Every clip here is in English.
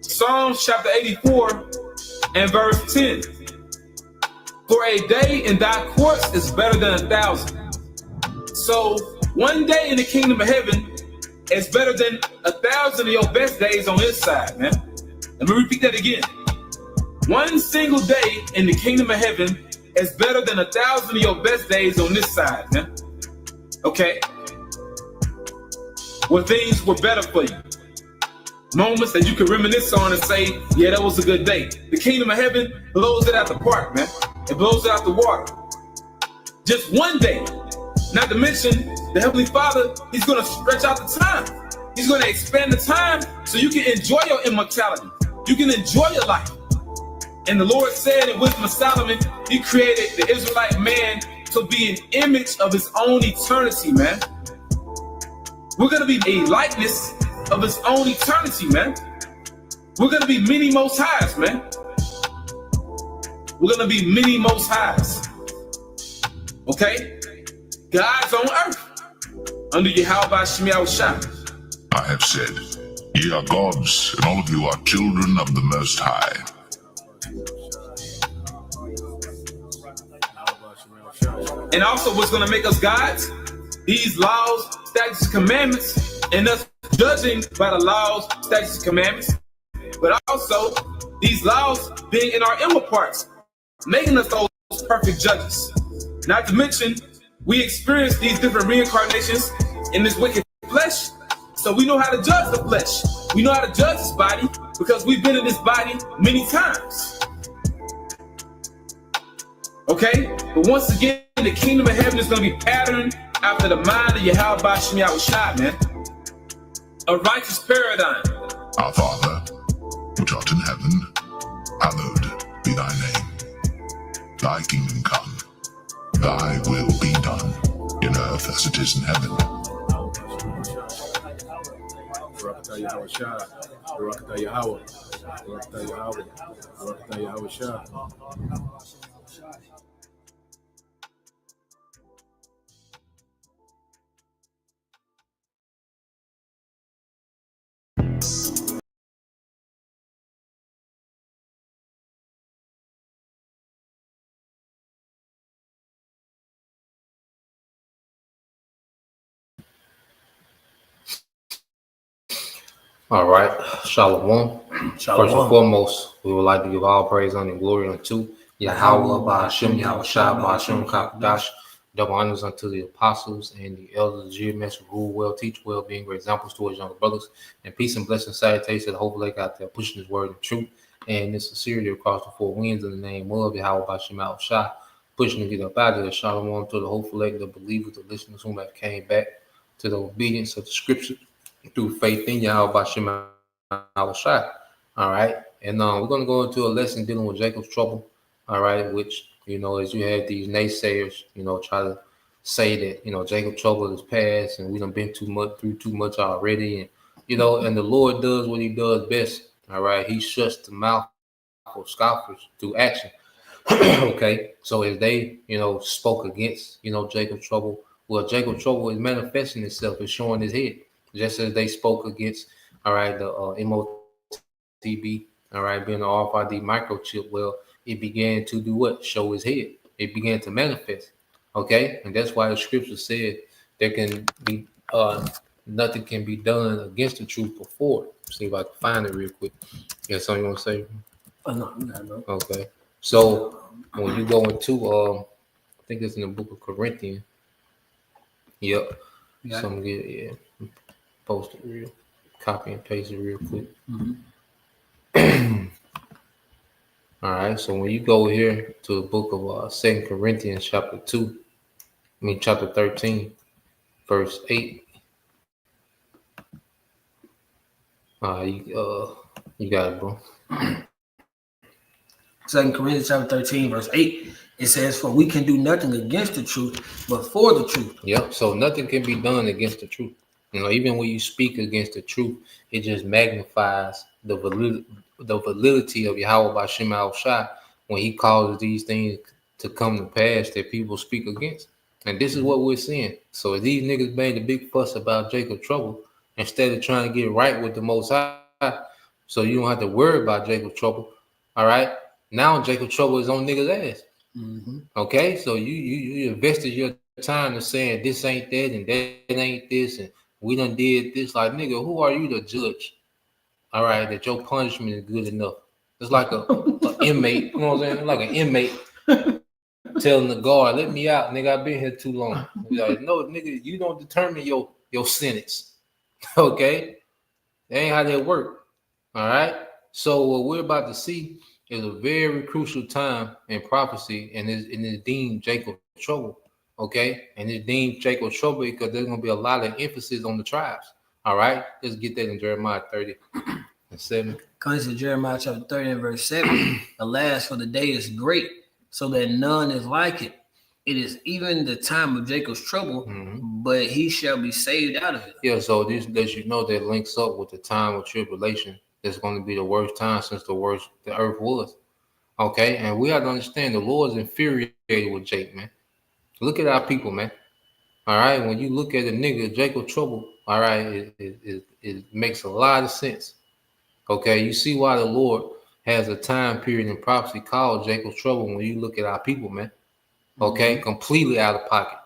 Psalms chapter 84 and verse 10. For a day in thy courts is better than 1,000. So one day in the kingdom of heaven is better than 1,000 of your best days on this side, man. Let me repeat that again. One single day in the kingdom of heaven is better than 1,000 of your best days on this side, man. Okay? Where things were better for you. Moments that you can reminisce on and say, yeah, that was a good day. The kingdom of heaven blows it out the park, man. It blows it out the water. Just one day. Not to mention, the Heavenly Father, He's going to stretch out the time. He's going to expand the time so you can enjoy your immortality. You can enjoy your life. And the Lord said in Wisdom of Solomon, He created the Israelite man to be an image of His own eternity, man. We're going to be a likeness of His own eternity, man. We're going to be many most highs, man. We're going to be many most highs. Okay? God's on earth under Yahweh Shem Yahushua. I have said, ye are gods, and all of you are children of the Most High. And also what's going to make us gods? These laws, statutes, and commandments, and us judging by the laws, statutes, and commandments. But also, these laws being in our inward parts, making us those perfect judges. Not to mention, we experience these different reincarnations in this wicked flesh, so we know how to judge the flesh. We know how to judge this body because we've been in this body many times. Okay? But once again, the kingdom of heaven is going to be patterned after the mind of Yahweh Shem Yahushua, man. A righteous paradigm. Our Father, which art in heaven, hallowed be thy name. Thy kingdom come. Thy will be done, in earth as it is in heaven. All right, Shalom. First and foremost, we would like to give all praise, honor, and glory unto Yahweh, Ba'ashem, Yahushua, Ba'ashem, Kakadash. Double honors unto the apostles and the elders of the GMS who rule well, teach well, being great examples towards younger brothers. And peace and blessing salutations to the whole lake out there, pushing His word and truth and in sincerity across the four winds in the name of Yahweh, Ba'ashem, Yahushua, pushing to get up out of there. Shalom to the hopeful lake, the believers, the listeners who have came back to the obedience of the scripture through faith in Yahweh Shem Yahushua. All right. And we're going to go into a lesson dealing with Jacob's trouble. All right. Which, as you have these naysayers, try to say that, Jacob's trouble is past and we done been through too much already. And, and the Lord does what He does best. All right. He shuts the mouth of scoffers through action. Okay. So as they, spoke against, Jacob's trouble, well, Jacob's trouble is manifesting itself, it's showing his head. Just as they spoke against, all right, the MOTB, all right, being an RFID microchip, well, it began to do what? Show his head. It began to manifest, okay? And that's why the scripture said there can be, nothing can be done against the truth before. See if I can find it real quick. You got something you want to say? No. Okay. So when you go into, I think it's in the book of Corinthians. Yep. Yeah. Some good, yeah. Post it real, copy and paste it real quick. Mm-hmm. All right, so when you go here to the book of 2 Corinthians chapter 13, verse 8. You got it, bro. 2 Corinthians chapter 13, verse 8. It says, for we can do nothing against the truth, but for the truth. Yep, so nothing can be done against the truth. Even when you speak against the truth, it just magnifies the validity of Yahweh Ba'ashem Yahushua when He causes these things to come to pass that people speak against. And this is what we're seeing. So these niggas made a big fuss about Jacob Trouble instead of trying to get right with the Most High, so you don't have to worry about Jacob Trouble. All right. Now Jacob Trouble is on niggas' ass. Mm-hmm. Okay, so you invested your time to saying this ain't that and that ain't this and we done did this. Like, nigga, who are you to judge? All right, that your punishment is good enough. It's like a inmate, you know what I'm saying? Like an inmate telling the guard, "Let me out, nigga. I've been here too long." Be like, no, nigga, you don't determine your sentence. Okay, that ain't how that work. All right. So what we're about to see is a very crucial time in prophecy, and it's deemed Jacob Trouble. Okay, and it's deemed Jacob Trouble because there's gonna be a lot of emphasis on the tribes. All right, let's get that in Jeremiah 30:7. Comes to Jeremiah chapter 30 and verse 7. Alas, for the day is great, so that none is like it. It is even the time of Jacob's trouble, but he shall be saved out of it. Yeah, so this lets you know that links up with the time of tribulation. That's going to be the worst time since the earth was. Okay, and we have to understand the Lord is infuriated with Jake, man. Look at our people, man. All right, when you look at a nigga, Jacob Trouble, all right, it makes a lot of sense. Okay, you see why the Lord has a time period in prophecy called Jacob's Trouble when you look at our people, man. Okay, completely out of pocket.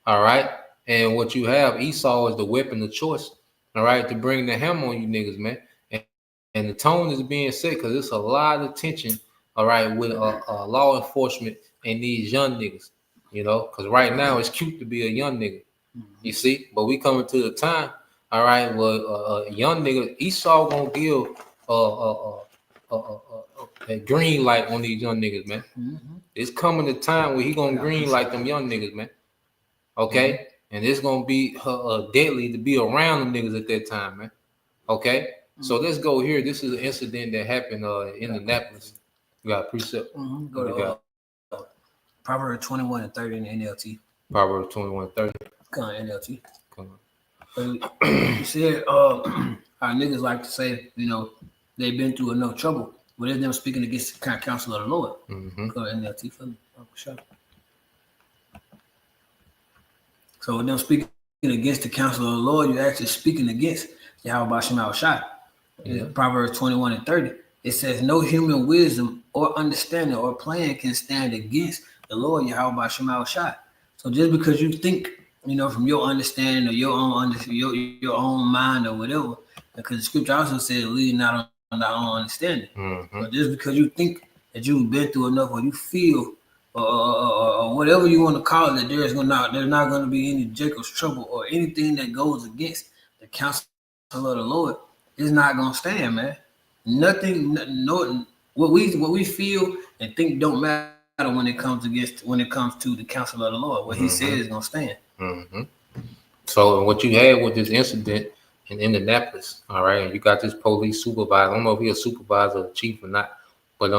All right, and what you have, Esau is the weapon of choice. All right, to bring the hammer on you niggas, man. And the tone is being set because there's a lot of tension, all right, with law enforcement and these young niggas, you know, because right now it's cute to be a young nigga, you see, but we coming to the time, all right, well, a young nigga, Esau gonna give a green light on these young niggas, man. It's coming a time where he gonna green light them young niggas, man. Okay, and it's gonna be deadly to be around them niggas at that time, man. Okay. So let's go here. This is an incident that happened in Indianapolis. You got a precept. Go to Proverbs 21 and 30 in the NLT. Proverbs 21:30. Come on, NLT. Come on. You see, our niggas like to say, you know, they've been through enough trouble. But it's them speaking against the counsel of the Lord. Go to NLT for me. So with them speaking against the counsel of the Lord, you're actually speaking against Yahweh Shema Shai. Proverbs 21 and 30. It says, no human wisdom or understanding or plan can stand against the Lord Yahweh Shema Shai. So just because you think, you know, from your understanding or your own mind or whatever, because the scripture also says, lead not on our own understanding. But just because you think that you've been through enough or you feel or whatever you want to call it, there's not going to be any Jacob's trouble or anything that goes against the counsel of the Lord. It's not gonna stand, man. Nothing, no. What we feel and think don't matter when it comes to the counsel of the Lord. What He said is gonna stand. So what you had with this incident in Indianapolis, all right, and you got this police supervisor. I don't know if he's a supervisor or chief or not, but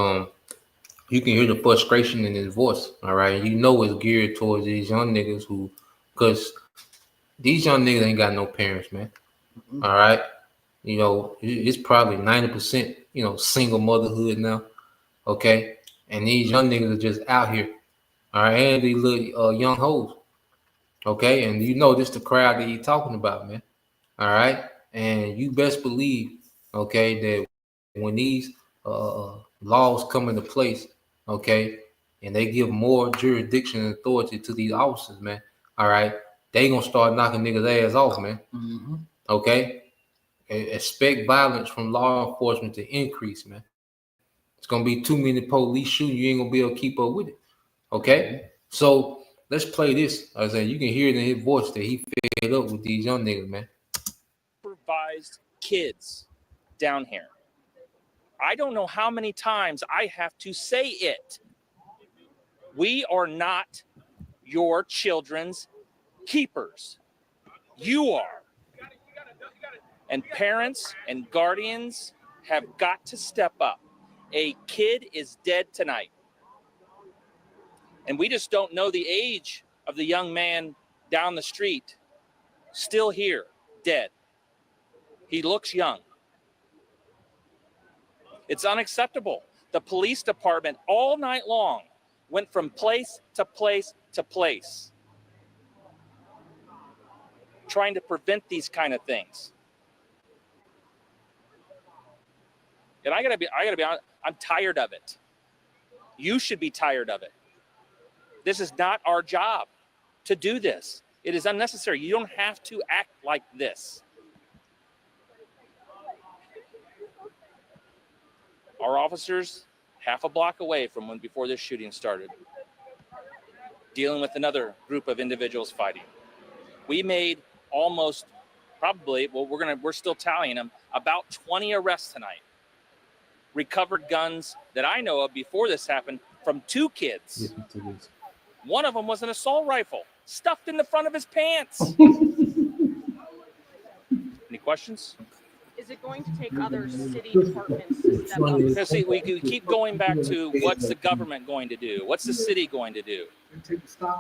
you can hear the frustration in his voice, all right. And you know it's geared towards these young niggas because these young niggas ain't got no parents, man. All right. You know, it's probably 90%, you know, single motherhood now. Okay. And these young niggas are just out here. All right. And these little young hoes. Okay. And you know, this the crowd that you're talking about, man. All right. And you best believe, okay, that when these laws come into place, okay, and they give more jurisdiction and authority to these officers, man. All right. They gonna start knocking niggas' ass off, man. Okay. Expect violence from law enforcement to increase, man. It's gonna be too many police shooting. You ain't gonna be able to keep up with it. Okay, so let's play this. I said you can hear it in his voice that he fed up with these young niggas, man. Supervised kids down here. I don't know how many times I have to say it. We are not your children's keepers. You are. And parents and guardians have got to step up. A kid is dead tonight. And we just don't know the age of the young man down the street, still here, dead. He looks young. It's unacceptable. The police department all night long went from place to place to place. trying to prevent these kind of things. And I gotta be honest, I'm tired of it. You should be tired of it. This is not our job to do this. It is unnecessary. You don't have to act like this. Our officers, half a block away from before this shooting started, dealing with another group of individuals fighting. We made almost, probably, well, we're still tallying them, about 20 arrests tonight. Recovered guns that I know of before this happened from 2 kids. One of them was an assault rifle stuffed in the front of his pants. Any questions? Is it going to take other city departments to step up? Now, see, we keep going back to what's the government going to do? What's the city going to do?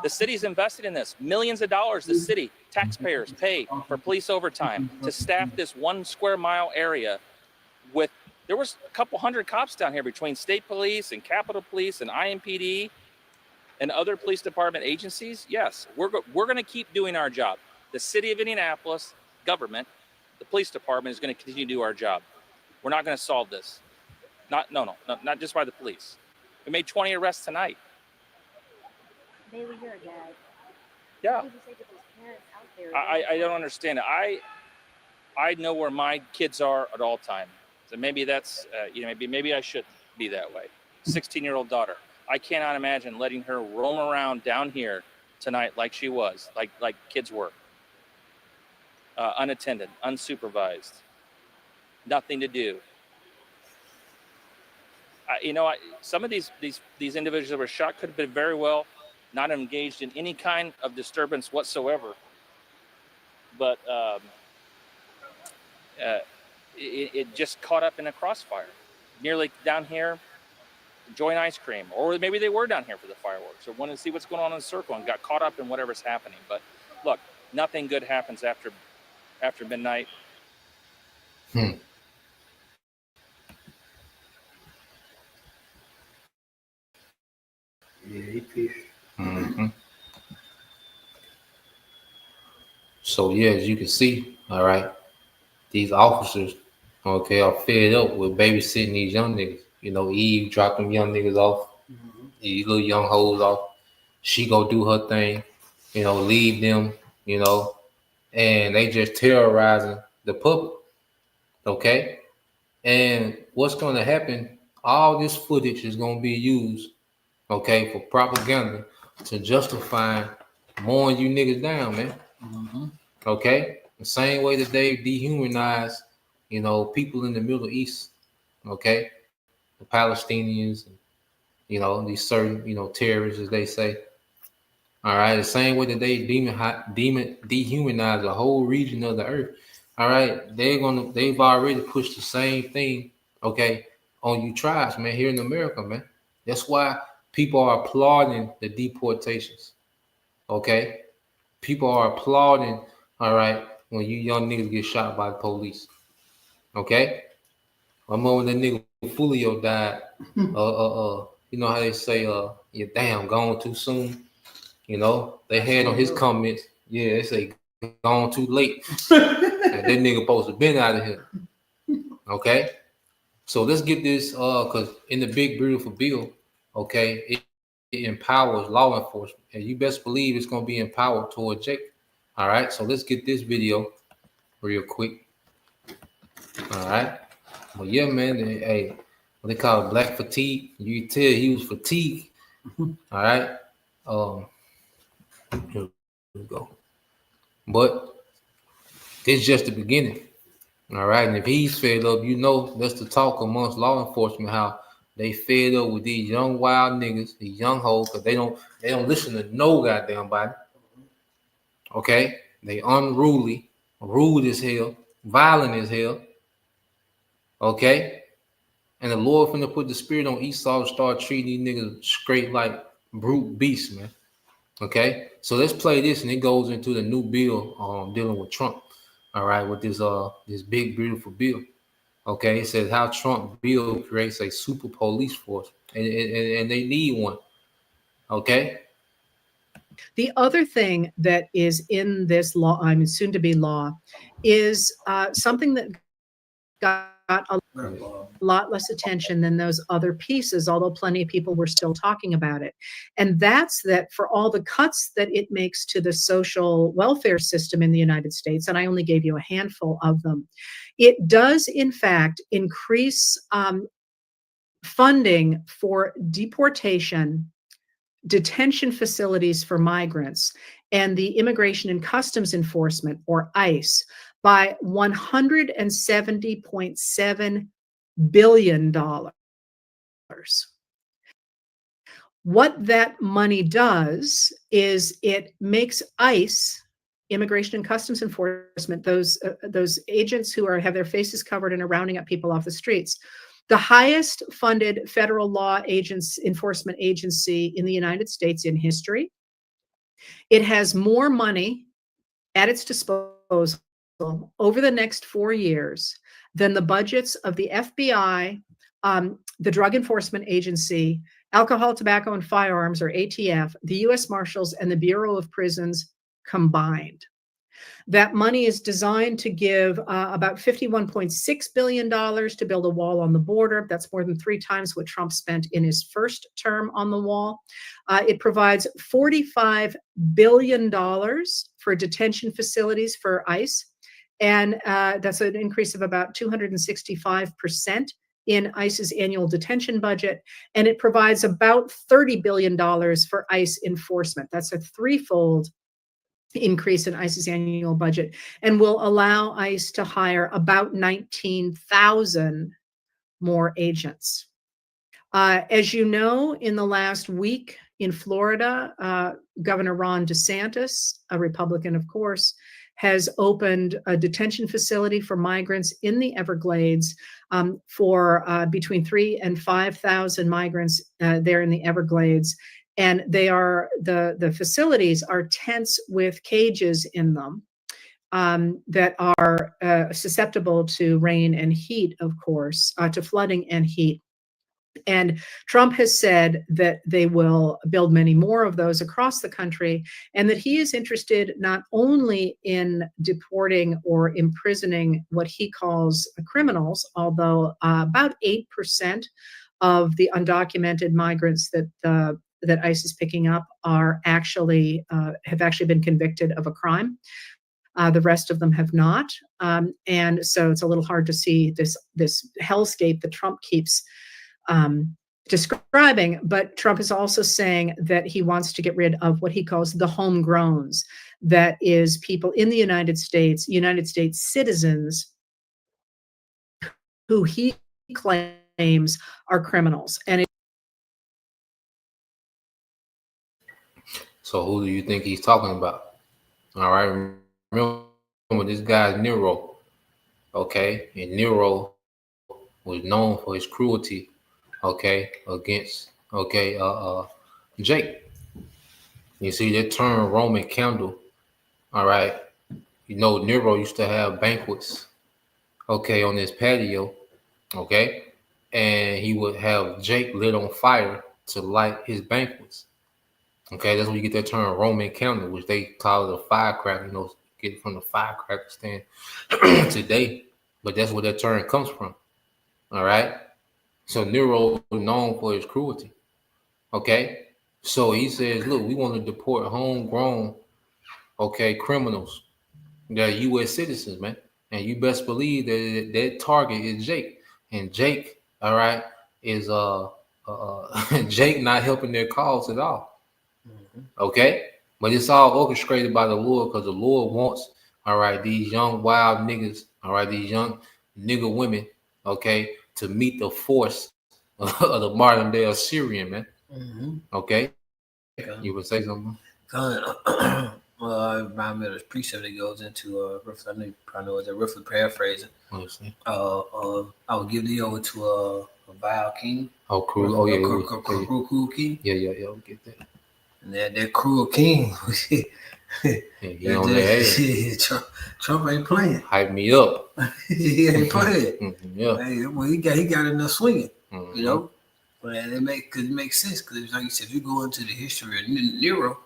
The city's invested in this. Millions of dollars the city, taxpayers pay for police overtime to staff this 1 square mile area with, there was a couple hundred cops down here between state police and Capitol Police and IMPD and other police department agencies. Yes, we're going to keep doing our job. The city of Indianapolis government, the police department is going to continue to do our job. We're not going to solve this. Not just by the police. We made 20 arrests tonight. Bailey, you're a dad. Yeah. What would you say to those parents out there? I don't understand it. I know where my kids are at all time. So maybe that's maybe I should be that way. 16-year-old daughter. I cannot imagine letting her roam around down here tonight like she was, like kids were. Unattended, unsupervised, nothing to do. Some of these individuals that were shot could have been very well not engaged in any kind of disturbance whatsoever. But it just caught up in a crossfire. Nearly down here, enjoying ice cream, or maybe they were down here for the fireworks, or wanted to see what's going on in the circle and got caught up in whatever's happening. But look, nothing good happens after midnight. Hmm. Yeah, he pissed. Mm-hmm. So yeah, as you can see, all right, these officers, okay, are fed up with babysitting these young niggas. Eve dropped them young niggas off, these little young hoes off. She go do her thing, leave them, and they just terrorizing the public, okay? And what's going to happen, all this footage is going to be used, okay, for propaganda to justify mowing you niggas down, man. Mm-hmm. Okay? The same way that they dehumanize, people in the Middle East, okay? The Palestinians, these certain, terrorists, as they say. All right, the same way that they dehumanize the whole region of the earth. All right, they've already pushed the same thing, okay, on you tribes, man, here in America, man. That's why people are applauding the deportations. Okay? People are applauding, all right, when you young niggas get shot by the police. Okay? I remember when that nigga Fulio died, you know how they say, you're damn gone too soon. They had on his comments, yeah, they say gone too late. And that nigga supposed to been out of here. Okay? So let's get this, because in the big beautiful bill, okay, it empowers law enforcement. And you best believe it's going to be empowered toward Jake. All right? So let's get this video real quick. All right? Well, yeah, man, what they call it, black fatigue. You can tell he was fatigued. All right? Here we go. But it's just the beginning. All right. And if he's fed up, that's the talk amongst law enforcement, how they fed up with these young wild niggas, these young hoes, because they don't listen to no goddamn body. Okay? They unruly, rude as hell, violent as hell. Okay? And the Lord finna put the spirit on Esau to start treating these niggas straight like brute beasts, man. Okay, so let's play this, and it goes into the new bill dealing with Trump. All right, with this big beautiful bill. Okay, it says how Trump bill creates a super police force, and they need one. Okay, The other thing that is in this law, I mean, soon to be law, is something that got a lot less attention than those other pieces, although plenty of people were still talking about it. And that's that for all the cuts that it makes to the social welfare system in the United States, and I only gave you a handful of them, it does in fact increase funding for deportation, detention facilities for migrants, and the Immigration and Customs Enforcement, or ICE, by $170.7 billion. What that money does is it makes ICE, Immigration and Customs Enforcement, those agents who have their faces covered and are rounding up people off the streets, the highest funded federal law enforcement agency in the United States in history. It has more money at its disposal over the next 4 years than the budgets of the FBI, the Drug Enforcement Agency, Alcohol, Tobacco, and Firearms, or ATF, the U.S. Marshals, and the Bureau of Prisons combined. That money is designed to give about $51.6 billion to build a wall on the border. That's more than 3 times what Trump spent in his first term on the wall. It provides $45 billion for detention facilities for ICE. And that's an increase of about 265% in ICE's annual detention budget. And it provides about $30 billion for ICE enforcement. That's a threefold increase in ICE's annual budget, and will allow ICE to hire about 19,000 more agents. As you know, in the last week in Florida, Governor Ron DeSantis, a Republican, of course, has opened a detention facility for migrants in the Everglades for between 3,000 and 5,000 migrants there in the Everglades. And they are the facilities are tents with cages in them that are susceptible to rain and heat, of course, to flooding and heat. And Trump has said that they will build many more of those across the country, and that he is interested not only in deporting or imprisoning what he calls criminals, although about 8% of the undocumented migrants that ICE is picking up are actually have actually been convicted of a crime. The rest of them have not, and so it's a little hard to see this hellscape that Trump keeps describing. But Trump is also saying that he wants to get rid of what he calls the homegrowns, that is, people in the United States citizens who he claims are criminals. And so who do you think he's talking about? All right, remember this guy's Nero, okay? And Nero was known for his cruelty, okay, against, Jake. You see that term Roman candle, all right? You know, Nero used to have banquets, okay, on his patio, okay? And he would have Jake lit on fire to light his banquets. Okay, that's where you get that term Roman candle, which they call it a firecracker, you know, get it from the firecracker stand today. But that's where that term comes from. All right. So Nero was known for his cruelty. Okay. So he says, look, we want to deport homegrown, okay, criminals. They're U.S. citizens, man. And you best believe that that target is Jake. And Jake, all right, is Jake not helping their cause at all. Okay, but it's all orchestrated by the Lord, because the Lord wants, all right, these young wild niggas, all right, these young nigga women, okay, to meet the force of the modern day Assyrian, man. Okay, you would say something? Well, I remind me of this precept that goes into I know you probably know it's a roughly paraphrasing. I will give thee over to a vile king. Oh, cruel. Oh, yeah, cruel king. Yeah, I'll get that. And that cruel king, Trump ain't playing. Hype me up. He ain't playing. Yeah. Hey, well, he got enough swinging, you know. But it makes sense, because like you said, if you go into the history of Nero,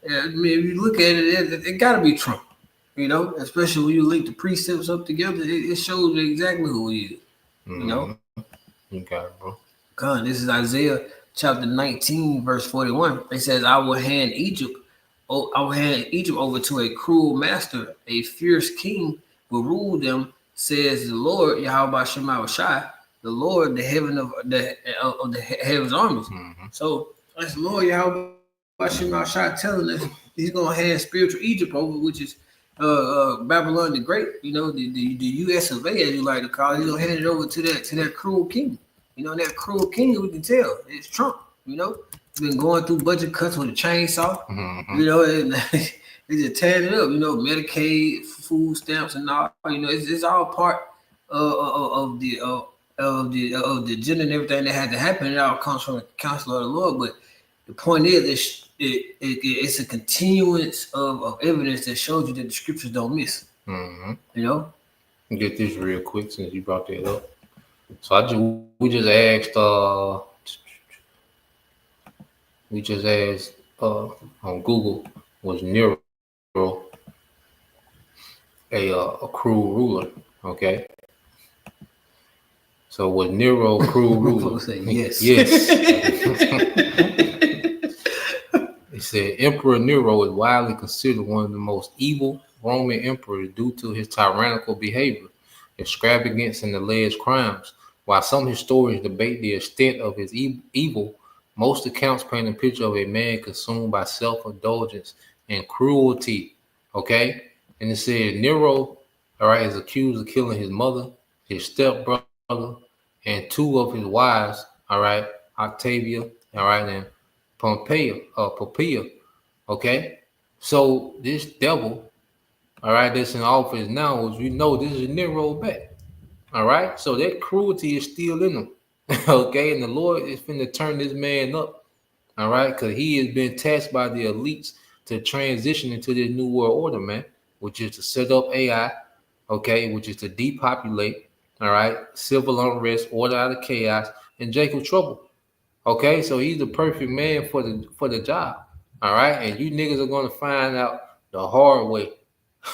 Yeah, I mean, if you look at it got to be Trump. You know, especially when you link the precepts up together, it shows you exactly who he is. You know, you got it, bro. God, this is Isaiah chapter 19, verse 41. It says, I will hand Egypt over to a cruel master. A fierce king will rule them, says the Lord, Yahweh Shema Shai, the Lord, the heaven's armies. So that's the Lord Yahweh Shema Shai telling us he's gonna hand spiritual Egypt over, which is Babylon the Great, you know, the US of A, as you like to call it. He's gonna hand it over to that cruel king. You know, that cruel king, we can tell it's Trump. You know, he's been going through budget cuts with a chainsaw. You know, and they just tearing it up. You know, Medicaid, food stamps, and all. You know, it's all part of the agenda and everything that had to happen. It all comes from the counsel of the Lord. But the point is, it's a continuance of evidence that shows you that the scriptures don't miss. You know, Get this real quick since you brought that up. So we just asked on Google, was Nero a cruel ruler? Okay. So was Nero a cruel ruler? Say yes. Yes. It said Emperor Nero is widely considered one of the most evil Roman emperors due to his tyrannical behavior, extravagance, and alleged crimes. While some historians debate the extent of his evil, most accounts paint a picture of a man consumed by self-indulgence and cruelty. Okay? And it said Nero, all right, is accused of killing his mother, his stepbrother, and two of his wives, all right, Octavia, all right, and Pompeia. Okay? So this devil, all right, that's in office now, as we know, this is Nero back. All right, so that cruelty is still in him. Okay, and the Lord is finna turn this man up. All right, because he has been tasked by the elites to transition into this new world order, man, which is to set up AI, okay, which is to depopulate, all right, civil unrest, order out of chaos, and Jacob trouble. Okay, so he's the perfect man for the job. All right, and you niggas are gonna find out the hard way.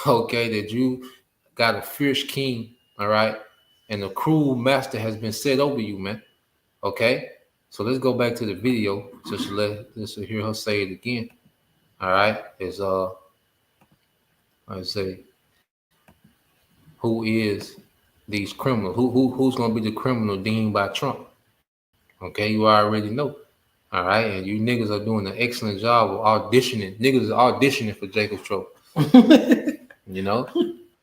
Okay, that you got a fierce king, all right, and a cruel master has been set over you, man. Okay, so let's go back to the video just to let's hear her say it again. All right, is I say, who is these criminals? Who's gonna be the criminal deemed by Trump? Okay, you already know. All right, and you niggas are doing an excellent job of auditioning. Niggas are auditioning for Jacob's trouble. You know,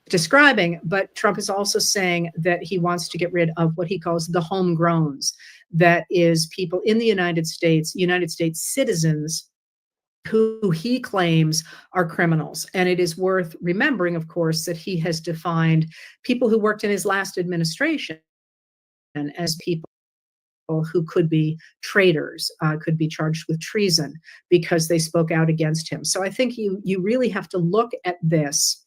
describing, but Trump is also saying that he wants to get rid of what he calls the homegrowns. That is people in the United States citizens who he claims are criminals. And it is worth remembering, of course, that he has defined people who worked in his last administration as people who could be traitors, could be charged with treason because they spoke out against him. So I think you really have to look at this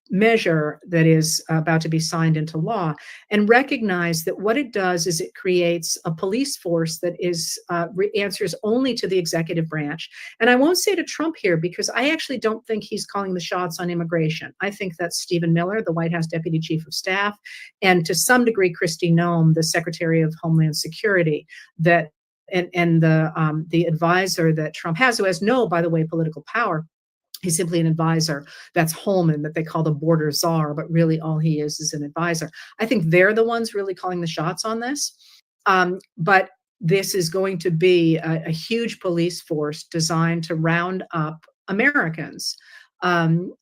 measure that is about to be signed into law and recognize that what it does is it creates a police force that is answers only to the executive branch. And I won't say to Trump here, because I actually don't think he's calling the shots on immigration. I think that's Stephen Miller, the White House Deputy Chief of Staff, and to some degree, Kristi Noem, the Secretary of Homeland Security, that and the advisor that Trump has, who has no, by the way, political power. He's simply an advisor. That's Holman, that they call the border czar, but really all he is an advisor. I think they're the ones really calling the shots on this. But this is going to be a huge police force designed to round up Americans and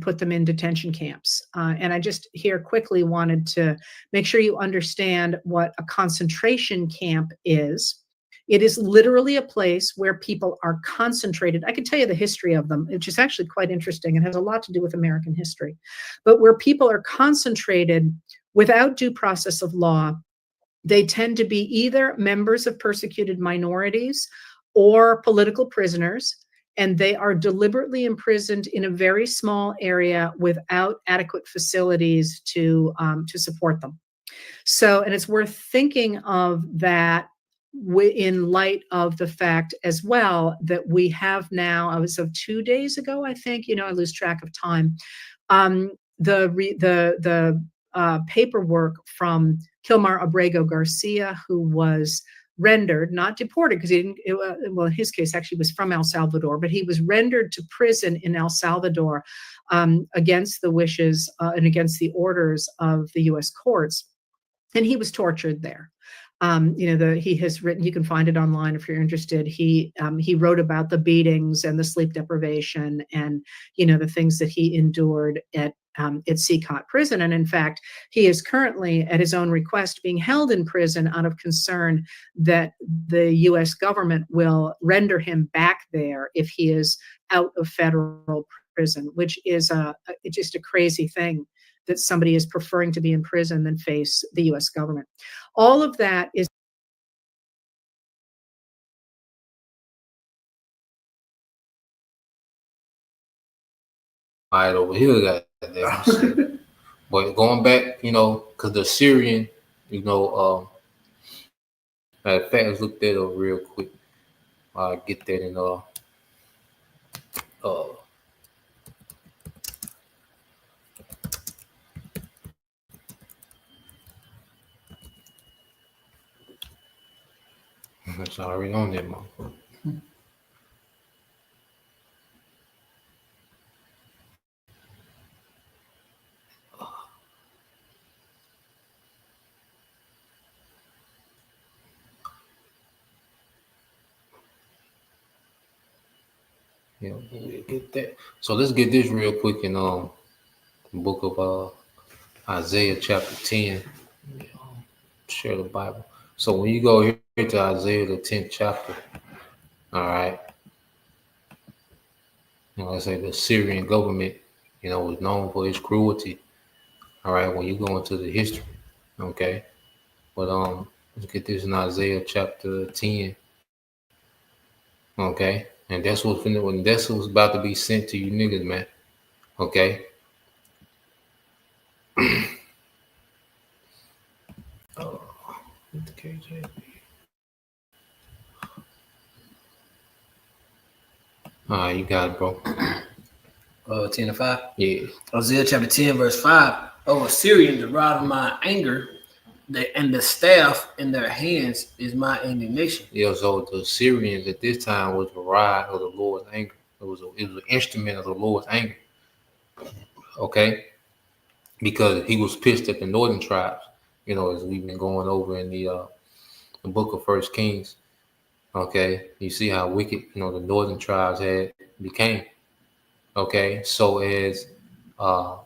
put them in detention camps. And I just here quickly wanted to make sure you understand what a concentration camp is. It is literally a place where people are concentrated. I can tell you the history of them, which is actually quite interesting and has a lot to do with American history. But where people are concentrated without due process of law, they tend to be either members of persecuted minorities or political prisoners, and they are deliberately imprisoned in a very small area without adequate facilities to support them. So, and it's worth thinking of that in light of the fact as well that we have now, I was of 2 days ago, I think, I lose track of time. The paperwork from Kilmar Abrego Garcia, who was rendered, not deported, because he didn't, well, in his case, actually was from El Salvador, but he was rendered to prison in El Salvador against the wishes and against the orders of the U.S. courts. And he was tortured there. He has written, you can find it online if you're interested. He wrote about the beatings and the sleep deprivation and, the things that he endured at CCOT prison. And in fact, he is currently, at his own request, being held in prison out of concern that the U.S. government will render him back there if he is out of federal prison, which is just a crazy thing, that somebody is preferring to be in prison than face the U.S. government. All of that is right over here, goddamn. But going back, because the Syrian, matter of fact, let's look that up real quick. Get that in it's already on there, motherfucker. We'll get that. So let's get this real quick in the book of Isaiah chapter 10. Share the Bible. So when you go here to Isaiah the 10th chapter, all right, let's say the Syrian government, was known for its cruelty. All right, when you go into the history, okay. But let's get this in Isaiah chapter 10. Okay. And that's what's about to be sent to you niggas, man. Okay. The KJV. All right, you got it, bro. 10 and 5. Yeah. Isaiah chapter 10, verse 5. Oh, Assyrian, the rod of my anger, and the staff in their hands is my indignation. Yeah, so the Syrians at this time was the rod of the Lord's anger. It was an instrument of the Lord's anger. Okay? Because he was pissed at the northern tribes, as we've been going over in the book of 1 Kings. Okay? You see how wicked, the northern tribes had became. Okay? So as the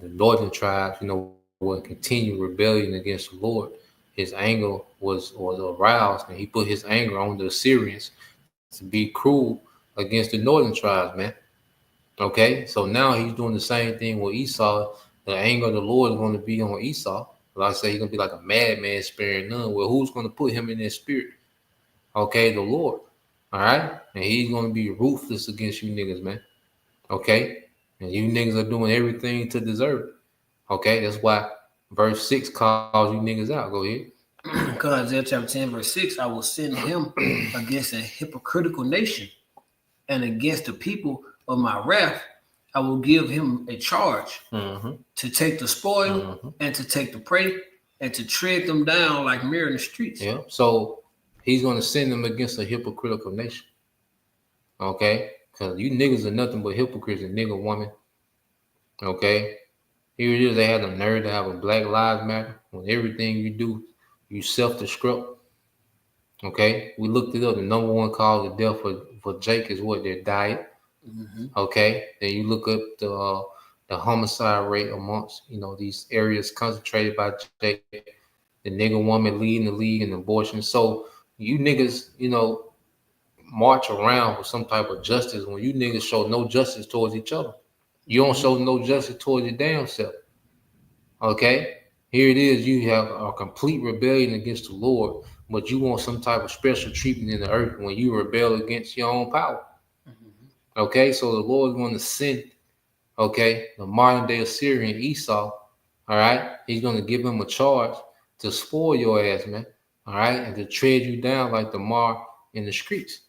northern tribes, will continue rebellion against the Lord, his anger was aroused, and he put his anger on the Assyrians to be cruel against the northern tribes, man. Okay, so now he's doing the same thing with Esau. The anger of the Lord is going to be on Esau. Like I say, he's going to be like a madman sparing none. Well, who's going to put him in that spirit? Okay, the Lord. All right, and he's going to be ruthless against you niggas, man. Okay, and you niggas are doing everything to deserve it. Okay, that's why verse 6 calls you niggas out. Go ahead. Because Isaiah chapter 10, verse 6, I will send him against a hypocritical nation, and against the people of my wrath, I will give him a charge to take the spoil and to take the prey and to tread them down like mere in the streets. Yeah, so he's going to send them against a hypocritical nation. Okay, because you niggas are nothing but hypocrites and nigga woman. Okay. Here it is, they had the nerve to have a Black Lives Matter when everything you do, you self-destruct. Okay, we looked it up. The number one cause of death for Jake is what? Their diet. Okay, then you look up the homicide rate amongst these areas concentrated by Jake, the nigga woman leading the league in abortion. So you niggas, march around with some type of justice when you niggas show no justice towards each other. You don't show no justice towards your damn self. Okay? Here it is. You have a complete rebellion against the Lord, but you want some type of special treatment in the earth when you rebel against your own power. Okay? So the Lord is going to send, the modern day Assyrian Esau. All right? He's going to give him a charge to spoil your ass, man. all right, and to tread you down like the mar in the streets.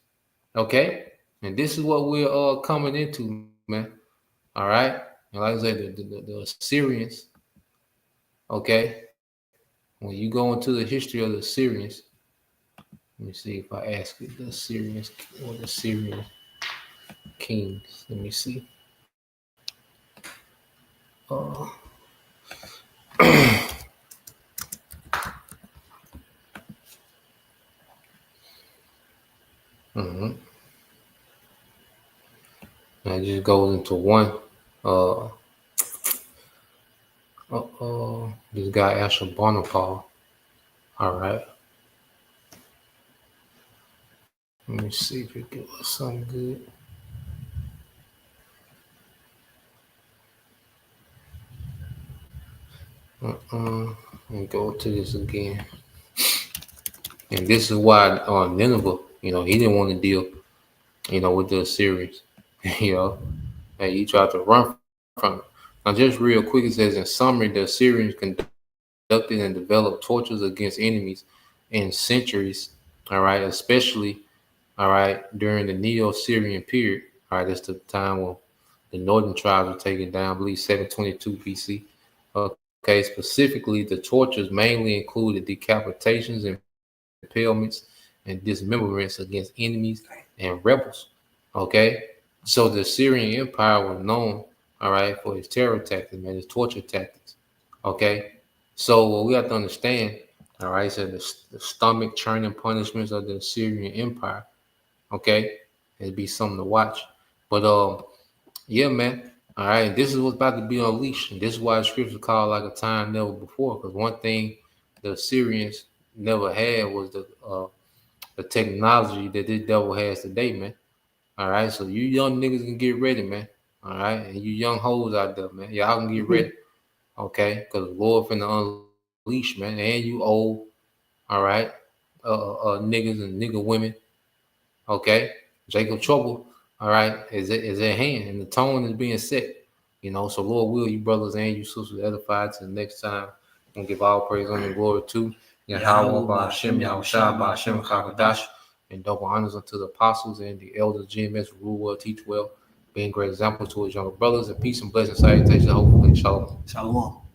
Okay? And this is what we're coming into, man. All right? And like I said, the Assyrians, okay? When you go into the history of the Assyrians, let me see if I ask you the Assyrians or the Syrian kings. Let me see. Mhm. And it just goes into one. This guy Ashurbanipal. All right. Let me see if it gives us something good. Let me go to this again. And this is why Nineveh, he didn't want to deal, with the Assyrians. And he tried to run from it. Now, just real quick, it says, in summary, the Assyrians conducted and developed tortures against enemies in centuries, all right, especially, all right, during the Neo-Syrian period. All right, that's the time when the northern tribes were taken down, I believe 722 BC. Okay, specifically, the tortures mainly included decapitations and impalements and dismemberments against enemies and rebels. Okay, so the Assyrian Empire was known, all right, for its terror tactics and its torture tactics. Okay, so what we have to understand, all right, so the stomach churning punishments of the Assyrian Empire. Okay, it'd be something to watch. But yeah, man. All right, this is what's about to be unleashed, and this is why the scripture called like a time never before. Because one thing the Assyrians never had was the technology that this devil has today, man. All right, so you young niggas can get ready, man. All right, and you young hoes out there, man, y'all can get ready, okay? Because the Lord finna unleash, man, and you old, all right, niggas and nigga women, okay? Jacob trouble, all right, is at hand, and the tone is being set, So Lord will you brothers and you sisters edified to the next time. I'm gonna give all praise and glory to Yahweh, Ba'ashem, Yahushua, Ba'ashem, Chakadash, and double honors unto the apostles and the elders, GMS, rule well, teach well, being great example to his younger brothers, and peace and blessings, salutations, hopefully, shalom. Shalom.